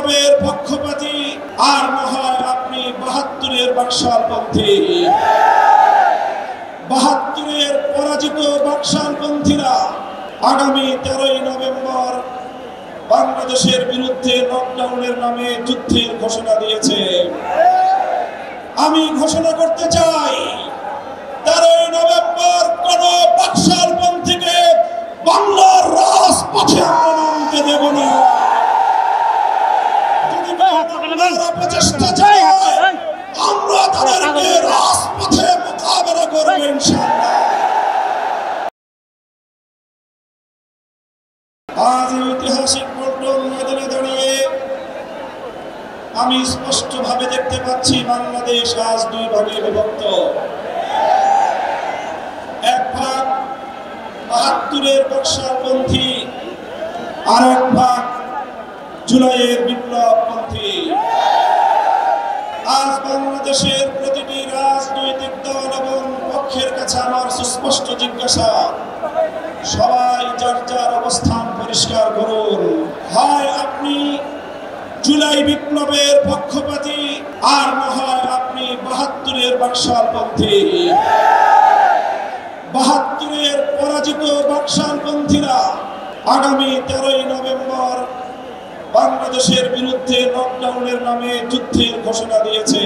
বিপ্লবের পক্ষপাতী আর না হয় আপনি ৭২-এর বাকশালপন্থী। ৭২-এর পরাজিত বাকশালপন্থীরা আগামী 13ই নভেম্বর বাংলাদেশের বিরুদ্ধে লকডাউনের নামে যুদ্ধের ঘোষণা দিয়েছে। আমি ঘোষণা করতে চাই 13ই নভেম্বর কোন বাকশালপন্থীকে বাংলার রাজপথে আমরা নামতে দেব না। যদি প্রচেষ্টা চাই আমরা তাদেরকে রাজপথে মোকাবেলা করব ইনশাআল্লাহ। আজ ঐতিহাসিক পল্টন ময়দানে দাঁড়িয়ে আমি স্পষ্টভাবে দেখতে পাচ্ছি বাংলাদেশ আজ দুই ভাগে বিভক্ত। এক ভাগ ৭২-এর বাকশালপন্থী, আর এক ভাগ জুলাইয়ের বিপ্লবপন্থী। আজ বাংলাদেশের প্রতিটি রাজনৈতিক দল এবং পক্ষের কাছে আমার সুস্পষ্ট জিজ্ঞাসা, সবাই যার যার অবস্থান পরিষ্কার করুন। হয় আপনি জুলাই বিপ্লবের পক্ষপাতী, আর না হয় আপনি ৭২-এর বাকশালপন্থী। ৭২-এর পরাজিত বাকশালপন্থীরা আগামী 13ই নভেম্বর বাংলাদেশের বিরুদ্ধে লকডাউনের নামে যুদ্ধের ঘোষণা দিয়েছে।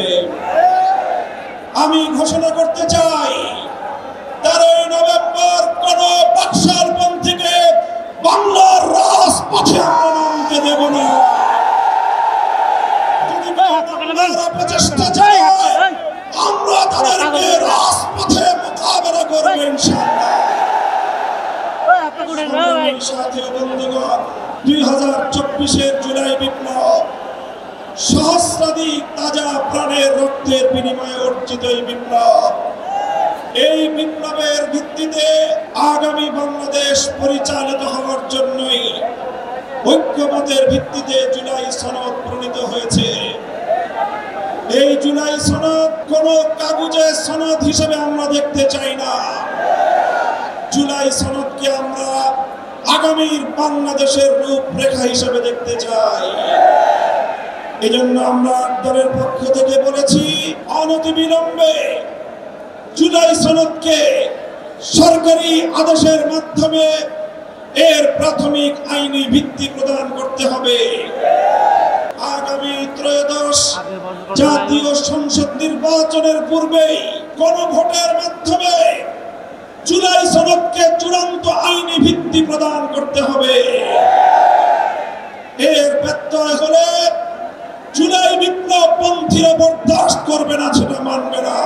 আমি ঘোষণা করতে চাই 13ই নভেম্বর কোন বাকশালপন্থীকে বাংলার রাজপথে আমরা নামতে দেব না। যদি প্রচেষ্টা চাই আমরা তাদেরকে রাজপথে মোকাবেলা করব ইনশাআল্লাহ। সাথী বন্ধুগণ, 2024-এর জুলাই বিপ্লব সহস্রাধিক তাজা প্রাণের রক্তের বিনিময়ে অর্জিত এই বিপ্লব। এই বিপ্লবের ভিত্তিতে আগামী বাংলাদেশ পরিচালিত হওয়ার জন্যই ঐক্যমতের ভিত্তিতে জুলাই সনদ প্রণীত হয়েছে। এই জুলাই সনদ কোন কাগজের সনদ হিসেবে আমরা দেখতে চাই না। জুলাই সনদকে আমরা আগামীর বাংলাদেশের রূপরেখা হিসেবে দেখতে চাই। এজন্য আমরা দলের পক্ষ থেকে বলেছি, অনতিবিলম্বে জুলাই সনদকে সরকারি আদেশের মাধ্যমে এর প্রাথমিক আইনি ভিত্তি প্রদান করতে হবে। আগামী ত্রয়োদশ জাতীয় সংসদ নির্বাচনের পূর্বেই গণভোটের মাধ্যমে জুলাই সনদকে চূড়ান্ত আইনি ভিত্তি প্রদান করতে হবে। এর ব্যত্যয় হলে জুলাই বিপ্লবপন্থীরা বরদাস্ত করবে না, সেটা মানবে না।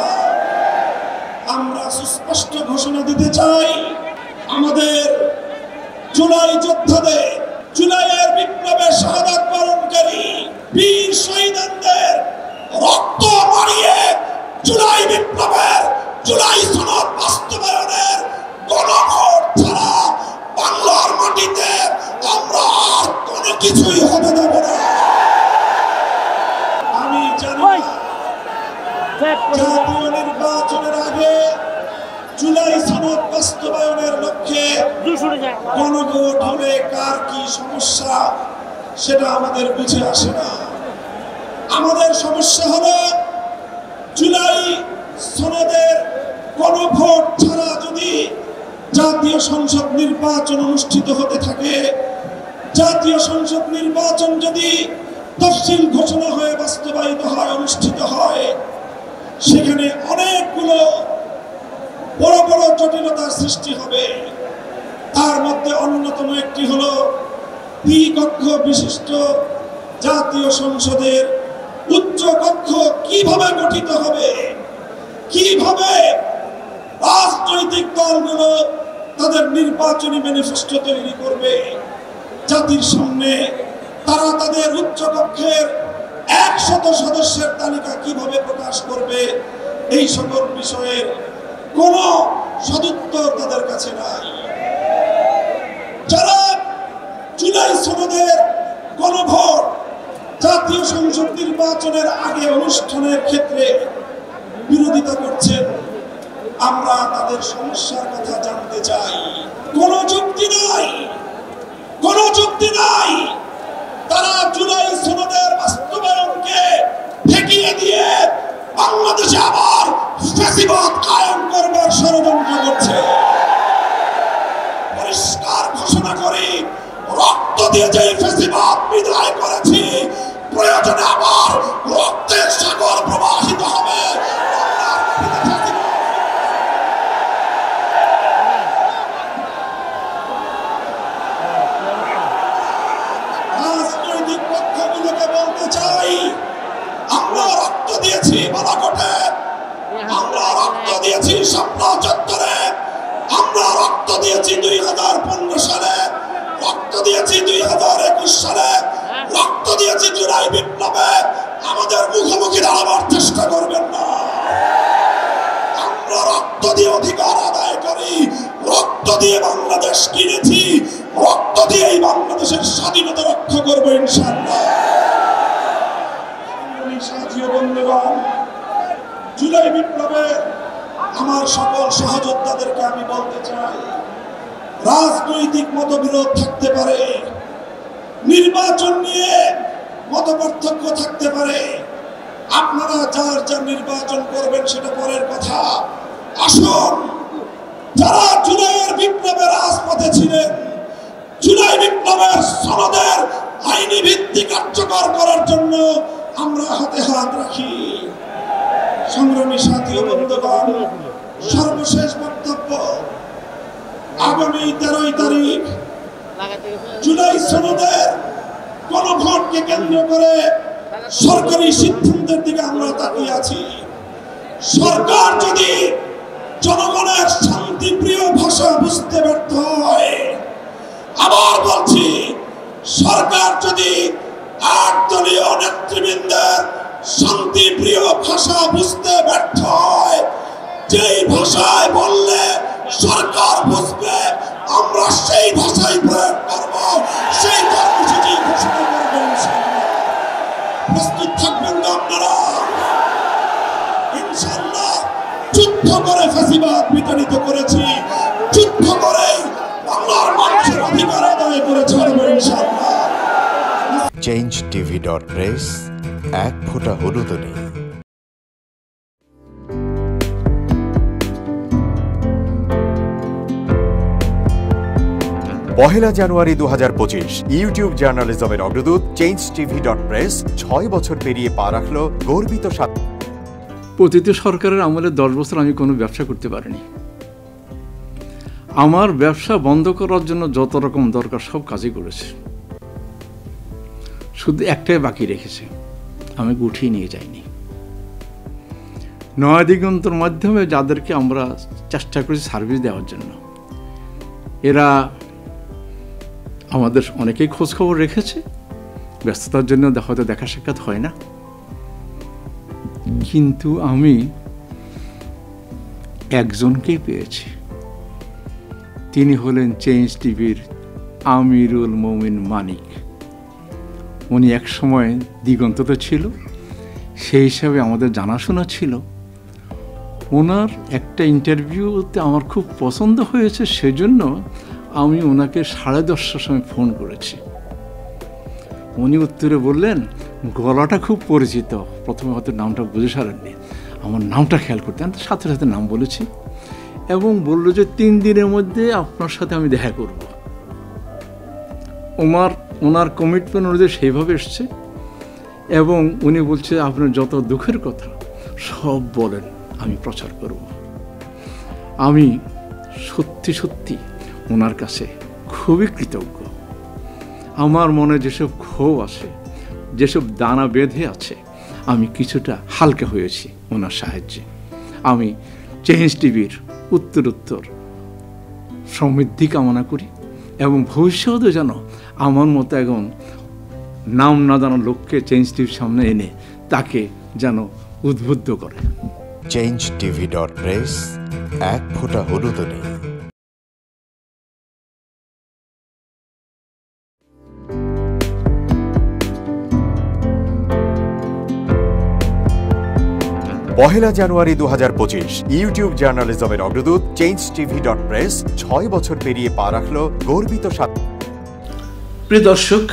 আমরা সুস্পষ্ট ঘোষণা দিতে চাই, আমাদের জুলাই যোদ্ধাদের, জুলাইয়ের বিপ্লবের শাহাদাত বরণকারী বীর শহীদদের রক্ত মারিয়ে জুলাই বিপ্লবের জুলাই সনদ বাস্তবায়নের গণভোট ছাড়া বাংলার মাটিতে আমরা আর কোনো কিছুই হতে দেব না। আমি জানি জাতীয় নির্বাচনের আগে জুলাই সনদ বাস্তবায়নের লক্ষ্যে গণভোট হলে কার কি সমস্যা সেটা আমাদের বুঝে আসে না। আমাদের সমস্যা হলো জুলাই সনদের গণভোট ছাড়া যদি জাতীয় সংসদ নির্বাচন অনুষ্ঠিত হতে থাকে, জাতীয় সংসদ নির্বাচন যদি তফসিল ঘোষণা হয়ে বাস্তবায়িত হয়, অনুষ্ঠিত হয়, সেখানে অনেকগুলো বড় বড় জটিলতার সৃষ্টি হবে। তার মধ্যে অন্যতম একটি হলো দ্বিকক্ষ বিশিষ্ট জাতীয় সংসদের উচ্চ কক্ষ কিভাবে গঠিত হবে, কিভাবে রাজনৈতিক দলগুলো তাদের নির্বাচনী ম্যানিফেস্টো তৈরি করবে, জাতির সামনে তারা তাদের উচ্চ কক্ষের 100 সদস্যের তালিকা কিভাবে প্রকাশ করবে, এই সকল বিষয়ের কোন সদুত্তর তাদের কাছে নাই। যারা জুলাই সনদের গণভোট জাতীয় সংসদ নির্বাচনের আগে অনুষ্ঠানের ক্ষেত্রে বিরোধিতা করছেন, আমরা তাদের সমস্যার কথা জানতে চাই। কোনো যুক্তি নাই, কোনো যুক্তি নাই। তারা জুলাই সনদের বাস্তবায়নকে ঠেকিয়ে দিয়ে বাংলাদেশে আবার ফ্যাসিবাদ কায়েম করবার ষড়যন্ত্র করছে। পরিষ্কার ঘোষণা করি, রক্ত দিয়ে যে ফ্যাসিবাদ বিদায় করেছি, প্রয়োজনে আবার রক্তের সাগর প্রবাহিত হবে। রাজনৈতিক পক্ষগুলোকে বলতে চাই, আমরা রক্ত দিয়েছি বালাকোটে, আমরা রক্ত দিয়েছি স্বপ্ন চত্বরে, আমরা রক্ত দিয়েছি 2015 সালে, রক্ত দিয়েছি 2021 সালে, রক্ত দিয়েছি জুলাই বিপ্লবে। আমাদের মুখোমুখি দাঁড়াবার চেষ্টা করবেন না। আমরা রক্ত দিয়ে অধিকার আদায় করি, রক্ত দিয়ে বাংলাদেশ কিনেছি, রক্ত দিয়েই বাংলাদেশের স্বাধীনতা রক্ষা করবো ইনশাআল্লাহ। সাথী ও বন্ধুগণ, জুলাই বিপ্লবে আমার সকল সহযোদ্ধাদেরকে আমি বলতে চাই, রাজনৈতিক মতবিরোধ থাকতে পারে, নির্বাচন নিয়ে মতপার্থক্য থাকতে পারে, আপনারা যার যার নির্বাচন করবেন সেটা পরের কথা। আসুন, যারা জুলাইয়ের বিপ্লবে রাজপথে ছিলেন, জুলাই বিপ্লবের সনদের আইনি ভিত্তি কার্যকর করার জন্য আমরা হাতে হাত রাখি। সংগ্রামী সাথী ও বন্ধুগণ, সর্বশেষ বক্তব্য, আগামী 13 তারিখ জুলাই সনদের গণভোটকে কেন্দ্র করে সরকারি সিদ্ধান্তের দিকে আমরা তাকিয়ে আছি। সরকার যদি জনগণের শান্তিপ্রিয় ভাষা বুঝতে ব্যর্থ হয়, আবার বলছি, সরকার যদি 8 দলীয় নেতৃবৃন্দের শান্তিপ্রিয় ভাষা বুঝতে ব্যর্থ হয়, যেই ভাষায় বললে সরকার বুঝবে, আমরা সেই ভাষাই প্রয়োগ করব, সেই কর্মসূচি ঘোষণা করব ইনশাআল্লাহ। প্রস্তুত থাকবেন তো আপনারা? ইনশাআল্লাহ যুদ্ধ করে ফ্যাসিবাদ বিতাড়িত করেছি, যুদ্ধ করে বাংলার মানুষের অধিকার আদায় করে ছাড়বো ইনশাআল্লাহ। changetv.press এক ফোঁটা হলুদ নেই। পহেলা জানুয়ারি 2025 ইউটিউব জার্নালিজমের অগ্রদূত changetv.press 6 বছর পেরিয়ে পা রাখল গর্বিত। প্রতিটি সরকারের আমলে 10 বছর আমি কোনো ব্যবসা করতে পারিনি। আমার ব্যবসা বন্ধ করার জন্য যত রকম দরকার সব কাজই করেছে, শুধু একটাই বাকি রেখেছে, আমি গুটিয়ে নিয়ে যাইনি। নয়া দিগন্তর মাধ্যমে যাদেরকে আমরা চেষ্টা করেছি সার্ভিস দেওয়ার জন্য, এরা আমাদের অনেকেই খোঁজ খবর রেখেছে, ব্যস্ততার জন্য হয়তো দেখা সাক্ষাৎ হয় না, কিন্তু আমি একজনকেই পেয়েছি। তিনি হলেন চেঞ্জ টিভির আমিরুল মোমিন মানিক। উনি এক সময় দিগন্ততে ছিল, সেই হিসাবে আমাদের জানাশোনা ছিল। ওনার একটা ইন্টারভিউতে আমার খুব পছন্দ হয়েছে, সেজন্য আমি ওনাকে 10:30টার সময় ফোন করেছি। উনি উত্তরে বললেন, গলাটা খুব পরিচিত, প্রথমে হয়তো নামটা বুঝে সারেননি, আমার নামটা খেয়াল করতে। আমি সাথে সাথে নাম বলেছি এবং বলল যে 3 দিনের মধ্যে আপনার সাথে আমি দেখা করব। ওনার কমিটমেন্ট অনুযায়ী সেইভাবে এসছে এবং উনি বলছে, আপনার যত দুঃখের কথা সব বলেন, আমি প্রচার করব। আমি সত্যি সত্যি ওনার কাছে খুবই কৃতজ্ঞ। আমার মনে যেসব ক্ষোভ আছে, যেসব দানা বেঁধে আছে, আমি কিছুটা হালকা হয়েছি ওনার সাহায্যে। আমি চেঞ্জ টিভির উত্তরোত্তর সমৃদ্ধি কামনা করি এবং ভবিষ্যতে যেন আমার মতো একজন নাম না জানা লোককে চেঞ্জ টিভির সামনে এনে তাকে যেন উদ্বুদ্ধ করে। changetv.press এক ফোঁটা হলুদ নেই। পহেলা জানুয়ারি 2025 ইউটিউব জার্নালিজমের অগ্রদূত changetv.press 6 বছর পেরিয়ে পা রাখল গর্বিত। প্রিয় দর্শক,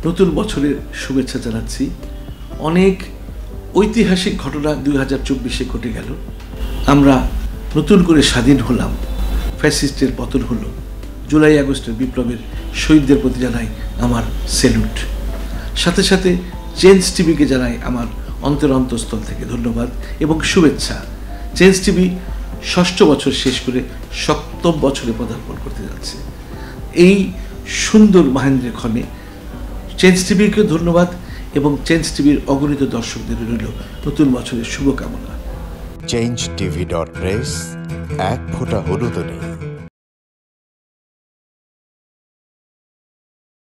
নতুন বছরের শুভেচ্ছা জানাচ্ছি। অনেক ঐতিহাসিক ঘটনা 2024-এ ঘটে গেল। আমরা নতুন করে স্বাধীন হলাম, ফ্যাসিস্টের পতন হলো, জুলাই আগস্টের বিপ্লবের শহীদদের প্রতি জানাই আমার স্যালুট। সাথে সাথে চেঞ্জ টিভিকে জানাই আমার অন্তরস্থল থেকে ধন্যবাদ এবং শুভেচ্ছা। চেঞ্জ টিভি 6ষ্ঠ বছর শেষ করে 7ম বছরে পদার্পণ করতে যাচ্ছে। এই সুন্দর মাহেন্দ্রের ক্ষণে চেঞ্জ টিভিকে ধন্যবাদ এবং চেঞ্জ টিভির অগণিত দর্শকদের রইল নতুন বছরের শুভকামনা। changetv.press, এক ফোঁটা হলুদ নেই।